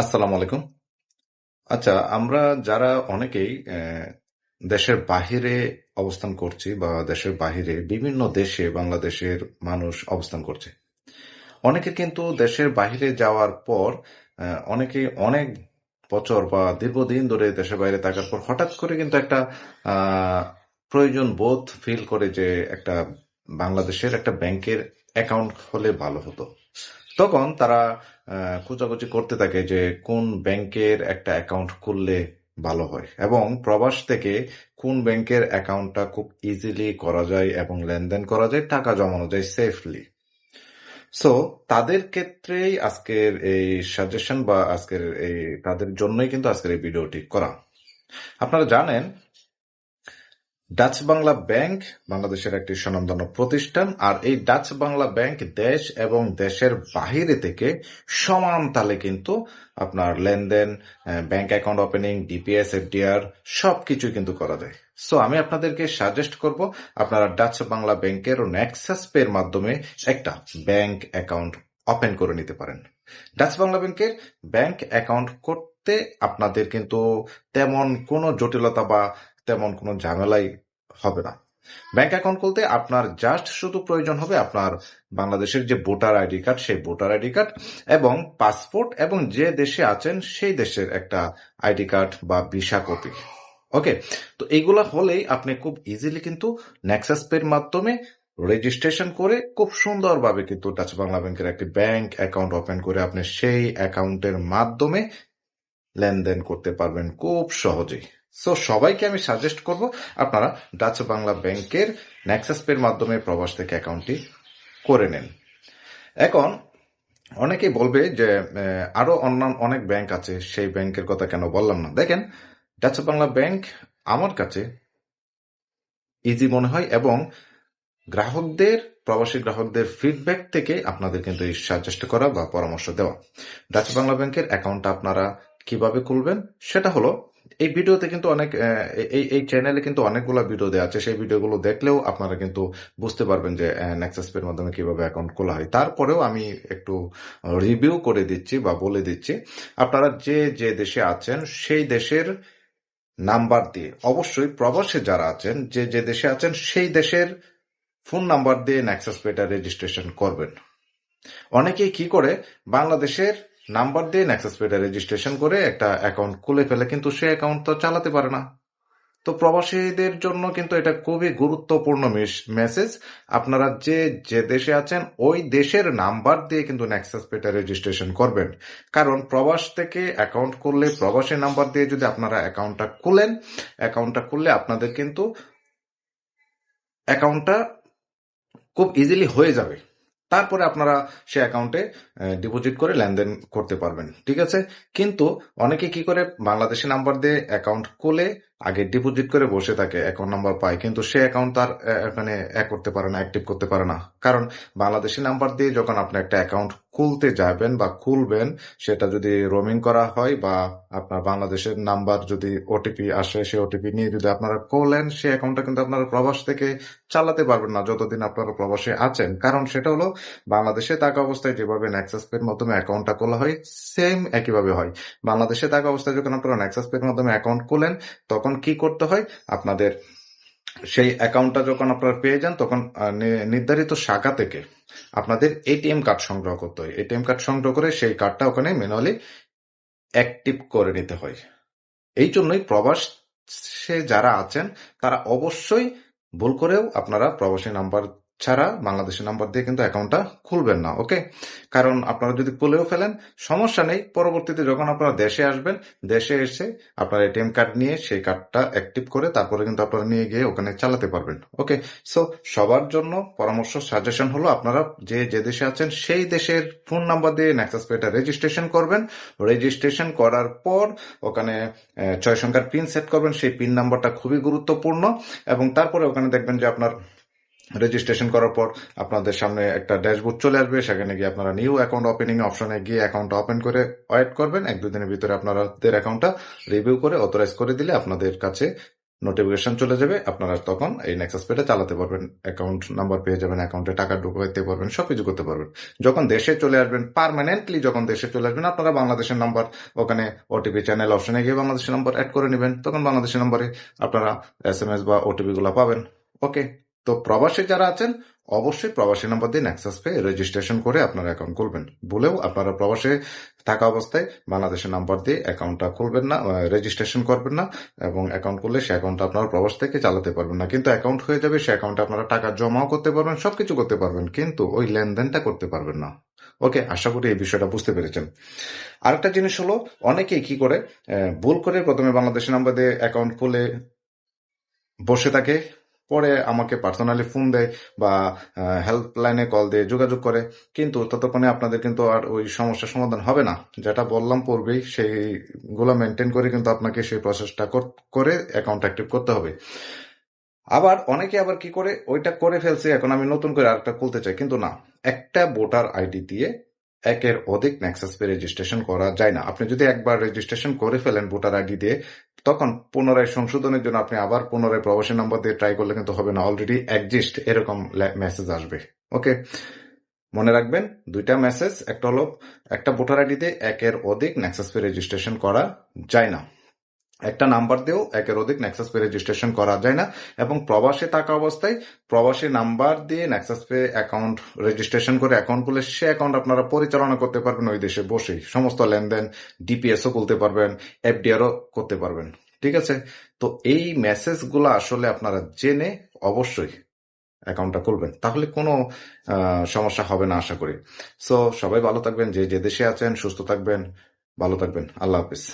আসসালামু আলাইকুম। আচ্ছা, আমরা যারা অনেকেই দেশের বাহিরে অবস্থান করছি বা দেশের বাহিরে বিভিন্ন দেশে বাংলাদেশের মানুষ অবস্থান করছে। অনেকে কিন্তু দেশের বাহিরে যাওয়ার পর অনেকেই অনেক বছর বা দীর্ঘদিন ধরে দেশের বাইরে থাকার পর হঠাৎ করে কিন্তু একটা আ প্রয়োজন বোধ ফিল করে যে একটা বাংলাদেশের একটা ব্যাংকের অ্যাকাউন্ট হলে ভালো হতো। তখন তারা খোঁজাখুঁজি করতে থাকে যে কোন ব্যাংকের একটা অ্যাকাউন্ট খুললে ভালো হয় এবং প্রবাস থেকে কোন ব্যাংকের অ্যাকাউন্টটা খুব ইজিলি করা যায় এবং লেনদেন করা যায়, টাকা জমানো যায় সেফলি। সো তাদের ক্ষেত্রেই আজকের এই সাজেশন বা আজকের এই তাদের জন্যই কিন্তু আজকের এই ভিডিওটি করা। আপনারা জানেন ডাচ বাংলা ব্যাংক বাংলাদেশের একটি স্বনামধন্য প্রতিষ্ঠান, আর এই ডাচ বাংলা ব্যাংক দেশ এবং দেশের বাহিরে থেকে সমান তালে কিন্তু আপনার লেনদেন, bank account opening, DPS, FDR সবকিছু কিন্তু করা যায়। সো আমি আপনাদেরকে সাজেস্ট করব আপনারা ডাচ বাংলা ব্যাংকের নেক্সাস পে এর মাধ্যমে একটা ব্যাংক অ্যাকাউন্ট ওপেন করে নিতে পারেন। ডাচ বাংলা ব্যাংকের ব্যাংক অ্যাকাউন্ট করতে আপনাদের কিন্তু তেমন কোনো জটিলতা বা তেমন কোনো ঝামেলাই হবে না। ব্যাংক অ্যাকাউন্ট খুলতে আপনার জাস্ট শুধু প্রয়োজন হবে আপনার বাংলাদেশের যে ভোটার আইডি কার্ড, সেই ভোটার আইডি কার্ড এবং পাসপোর্ট, এবং যে দেশে আছেন সেই দেশের একটা আইডি কার্ড বা ভিসা কপি। ওকে, তো এইগুলা হলেই আপনি খুব ইজিলি কিন্তু নেক্সাস পের মাধ্যমে রেজিস্ট্রেশন করে খুব সুন্দরভাবে কিন্তু ডাচ বাংলা ব্যাংকের একটি ব্যাংক অ্যাকাউন্ট ওপেন করে আপনি সেই অ্যাকাউন্টের মাধ্যমে লেনদেন করতে পারবেন খুব সহজেই। সো সবাইকে আমি সাজেস্ট করব আপনারা ডাচ বাংলা ব্যাংকের নেক্সাস পের মাধ্যমে প্রবাস থেকে অ্যাকাউন্টটি করে নেন। এখন অনেকেই বলবে যে আরো অন্যান্য অনেক ব্যাংক আছে, সেই ব্যাংকের কথা কেন বললাম না। দেখেন, ডাচ বাংলা ব্যাংক আমার কাছে ইজি মনে হয় এবং গ্রাহকদের, প্রবাসী গ্রাহকদের ফিডব্যাক থেকে আপনাদের কিন্তু এই সাজেস্ট করা বা পরামর্শ দেওয়া। ডাচ বাংলা ব্যাংকের অ্যাকাউন্টটা আপনারা কিভাবে খুলবেন সেটা হলো, এই ভিডিওতে কিন্তু অনেক এই চ্যানেলে কিন্তু অনেকগুলো ভিডিও দেওয়া আছে, সেই ভিডিওগুলো দেখলেও আপনারা কিন্তু বুঝতে পারবেন যে নেক্সাস পের মাধ্যমে কিভাবে অ্যাকাউন্ট খোলা হয়। তারপরেও আমি একটু রিভিউ করে দিচ্ছি বা বলে দিচ্ছি। আপনারা যে যে দেশে আছেন সেই দেশের নাম্বার দিয়ে, অবশ্যই প্রবাসে যারা আছেন যে যে দেশে আছেন সেই দেশের ফোন নাম্বার দিয়ে নেক্সাস পেটা রেজিস্ট্রেশন করবেন। অনেকেই কি করে, বাংলাদেশের নাম্বার দিয়ে নেক্সাস পেটা রেজিস্ট্রেশন করে একটা অ্যাকাউন্ট খুলে ফেলে, কিন্তু সে অ্যাকাউন্ট তো চালাতে পারে না। তো প্রবাসীদের জন্য কিন্তু এটা খুবই গুরুত্বপূর্ণ মেসেজ। আপনারা যে যে দেশে আছেন ওই দেশের নাম্বার দিয়ে কিন্তু নেক্সাস পেটা রেজিস্ট্রেশন করবেন। কারণ প্রবাস থেকে অ্যাকাউন্ট করলে প্রবাসী নাম্বার দিয়ে যদি আপনারা অ্যাকাউন্টটা খুললে আপনাদের কিন্তু অ্যাকাউন্টটা খুব ইজিলি হয়ে যাবে। তারপরে আপনারা সে অ্যাকাউন্টে ডিপোজিট করে লেনদেন করতে পারবেন, ঠিক আছে। কিন্তু অনেকে কি করে, বাংলাদেশি নাম্বার দিয়ে অ্যাকাউন্ট খুলে আগে ডিপোজিট করে বসে থাকে, অ্যাকাউন্ট নাম্বার পায় কিন্তু সে অ্যাকাউন্ট তার এখানে করতে পারে না, অ্যাক্টিভ করতে পারে না। কারণ বাংলাদেশি নাম্বার দিয়ে যখন আপনি একটা অ্যাকাউন্ট খুলতে যাবেন বা খুলবেন, সেটা যদি রোমিং করা হয় বা আপনার বাংলাদেশের নাম্বার যদি ওটিপি আসে, সে ওটিপি নিয়ে যদি আপনারা খোলেন, সে অ্যাকাউন্টটা কিন্তু আপনারা প্রবাস থেকে চালাতে পারবেন না যতদিন আপনারা প্রবাসে আছেন। কারণ সেটা হলো, বাংলাদেশে থাকা অবস্থায় যেভাবে নেক্সাস পের মাধ্যমে অ্যাকাউন্টটা খোলা হয় সেম একইভাবে হয়। বাংলাদেশে থাকা অবস্থায় যখন আপনারা নেক্সাস পের মাধ্যমে অ্যাকাউন্ট খোলেন, তখন কি করতে হয়, আপনাদের সেই অ্যাকাউন্টটা যখন আপনারা পেয়ে যান, তখন নির্ধারিত শাখা থেকে আপনাদের এটিএম কার্ড সংগ্রহ করতে হয়। এটিএম কার্ড সংগ্রহ করে সেই কার্ডটা ওখানে ম্যানুয়ালি অ্যাক্টিভ করে নিতে হয়। এই জন্যই প্রবাসে যারা আছেন তারা অবশ্যই ভুল করেও আপনারা প্রবাসী নাম্বার ছাড়া বাংলাদেশি নাম্বার দিয়ে কিন্তু অ্যাকাউন্টটা খুলবেন না। ওকে, কারণ আপনারা যদি খুলেও ফেলেন সমস্যা নেই, পরবর্তীতে যখন আপনারা দেশে আসবেন, দেশে এসে আপনার এটিএম কার্ড নিয়ে সেই কার্ডটা অ্যাক্টিভ করে তারপরে কিন্তু আপনারা নিয়ে গিয়ে ওখানে চালাতে পারবেন। ওকে, সো সবার জন্য পরামর্শ, সাজেশন হলো আপনারা যে যে দেশে আছেন সেই দেশের ফোন নাম্বার দিয়ে নেক্সাস পেটা রেজিস্ট্রেশন করবেন। রেজিস্ট্রেশন করার পর ওখানে 6 সংখ্যার পিন সেট করবেন, সেই পিন নাম্বারটা খুবই গুরুত্বপূর্ণ। এবং তারপরে ওখানে দেখবেন যে আপনার রেজিস্ট্রেশন করার পর আপনাদের সামনে একটা ড্যাশবোর্ড চলে আসবে, সেখানে গিয়ে আপনারা নিউ অ্যাকাউন্ট ওপেনিং অপশনে গিয়ে অ্যাকাউন্ট ওপেন করে ওয়েট করবেন। 1-2 দিনের ভিতরে আপনাদের অ্যাকাউন্টটা রিভিউ করে অথরাইজ করে দিলে আপনাদের কাছে নোটিফিকেশন চলে যাবে, আপনারা তখন এই নেক্সাস পেটা চালাতে পারবেন, অ্যাকাউন্ট নাম্বার পেয়ে যাবেন, অ্যাকাউন্টে টাকা ঢুকাইতে পারবেন, সবকিছু করতে পারবেন। যখন দেশে চলে আসবেন, পার্মানেন্টলি যখন দেশে চলে আসবেন, আপনারা বাংলাদেশের নাম্বার ওখানে ওটিপি চ্যানেল অপশনে গিয়ে বাংলাদেশের নাম্বার অ্যাড করে নেবেন, তখন বাংলাদেশের নাম্বারে আপনারা SMS বা ওটিপি গুলা পাবেন। ওকে, তো প্রবাসী যারা আছেন অবশ্যই প্রবাসী নাম্বার দিয়ে নেক্সাস পে রেজিস্ট্রেশন করে আপনারা অ্যাকাউন্ট খুলবেন। ভুলেও আপনারা প্রবাসে থাকা অবস্থায় বাংলাদেশের নাম্বার দিয়ে অ্যাকাউন্টটা খুলবেন না, রেজিস্ট্রেশন করবেন না, এবং অ্যাকাউন্ট করলে সে অ্যাকাউন্ট আপনারা প্রবাস থেকে চালাতে পারবেন না। কিন্তু অ্যাকাউন্ট হয়ে যাবে, সে অ্যাকাউন্টে আপনারা টাকা জমাও করতে পারবেন, সবকিছু করতে পারবেন, কিন্তু ওই লেনদেনটা করতে পারবেন না। ওকে, আশা করি এই বিষয়টা বুঝতে পেরেছেন। আরেকটা জিনিস হলো, অনেকেই কি করে ভুল করে প্রথমে বাংলাদেশের নাম্বার দিয়ে অ্যাকাউন্ট খুলে বসে থাকে, পরে আমাকে পার্সোনালি ফোন দেয় বা হেল্পলাইনে কল দিয়ে যোগাযোগ করে, কিন্তু ততক্ষণে আপনাদের কিন্তু আর ওই সমস্যার সমাধান হবে না। যেটা বললাম পূর্বেই, সেইগুলো মেনটেন করে কিন্তু আপনাকে সেই প্রসেসটা করে অ্যাকাউন্ট অ্যাক্টিভ করতে হবে। আবার অনেকে আবার কি করে, ওইটা করে ফেলছে, এখন আমি নতুন করে আরেকটা খুলতে চাই, কিন্তু না, একটা ভোটার আইডি দিয়ে একের অধিক নেক্সাস পে রেজিস্ট্রেশন করা যায় না। আপনি যদি একবার রেজিস্ট্রেশন করে ফেলেন ভোটার আইডি দিয়ে, তখন পুনরায় সংশোধনের জন্য আপনি আবার পুনরায় প্রবাসী নাম্বার দিয়ে ট্রাই করলে কিন্তু হবে না, অলরেডি এক্সিস্ট এরকম মেসেজ আসবে। ওকে, মনে রাখবেন দুইটা মেসেজ, একটা হলো একটা ভোটার আইডি দিয়ে একের অধিক নেক্সাস পে রেজিস্ট্রেশন করা যায় না, একটা নাম্বার দিয়েও একের অধিক নেক্সাস পে রেজিস্ট্রেশন করা যায় না, এবং প্রবাসে থাকা অবস্থায় প্রবাসী নাম্বার দিয়ে নেক্সাস পে অ্যাকাউন্ট রেজিস্ট্রেশন করে অ্যাকাউন্ট খুলে সে অ্যাকাউন্ট আপনারা পরিচালনা করতে পারবেন ওই দেশে বসেই, সমস্ত লেনদেন, ডিপিএসও খুলতে পারবেন, এফডিআরও করতে পারবেন। ঠিক আছে, তো এই মেসেজগুলো আসলে আপনারা জেনে অবশ্যই অ্যাকাউন্টটা খুলবেন, তাহলে কোনো সমস্যা হবে না আশা করি। সো সবাই ভালো থাকবেন, যে যে দেশে আছেন সুস্থ থাকবেন, ভালো থাকবেন, আল্লাহ হাফিজ।